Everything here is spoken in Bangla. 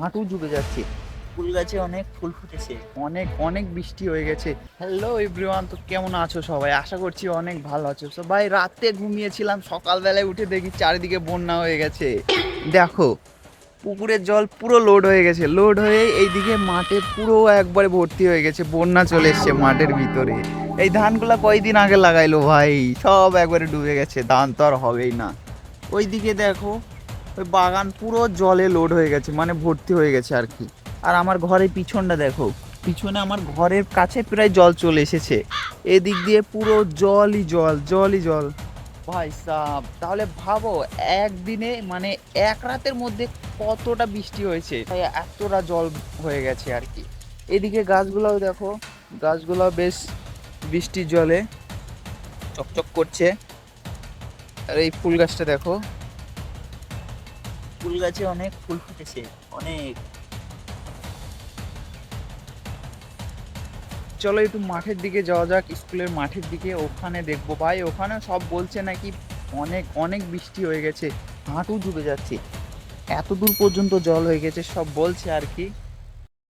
হাঁটু ডুবে যাচ্ছে। ফুল গাছে অনেক ফুল ফুটেছে, অনেক অনেক বৃষ্টি হয়ে গেছে। হ্যালো এভরিওয়ান, তো কেমন আছো সবাই? আশা করছি অনেক ভালো আছো। তো ভাই রাতে ঘুমিয়েছিলাম, সকালবেলায় উঠে দেখি চারিদিকে বন্যা হয়ে গেছে। দেখো পুকুরের জল পুরো লোড হয়ে গেছে, লোড হয়ে এইদিকে মাঠে পুরো একবারে ভর্তি হয়ে গেছে, বন্যা চলে এসছে মাঠের ভিতরে। এই ধানগুলা কয়দিন আগে লাগাইলো ভাই, সব একবারে ডুবে গেছে, ধান তো আর হবেই না। ওইদিকে দেখো ওই বাগান পুরো জলে লোড হয়ে গেছে, মানে ভর্তি হয়ে গেছে আর কি। আর আমার ঘরের পিছনটা দেখো, পিছনে আমার ঘরের কাছে প্রায় জল চলে এসেছে। এদিক দিয়ে পুরো জলই জল, জলই জল। ভাই সাব, তাহলে ভাবো একদিনে মানে এক রাতের মধ্যে কতটা বৃষ্টি হয়েছে, তাই এতটা জল হয়ে গেছে আর কি। এদিকে গাছগুলোও দেখো, গাছগুলো বেশ বৃষ্টির জলে চকচক করছে। আর এই ফুল গাছটা দেখো, ফুল গাছে অনেক ফুল ফুটেছে, অনেক। চলো একটু মাঠের দিকে যাওয়া যাক, স্কুলের মাঠের দিকে। ওখানে দেখবো ভাই, ওখানে সব বলছে নাকি অনেক অনেক বৃষ্টি হয়ে গেছে, হাঁটু ডুবে যাচ্ছে, এত দূর পর্যন্ত জল হয়ে গেছে সব বলছে আর কি।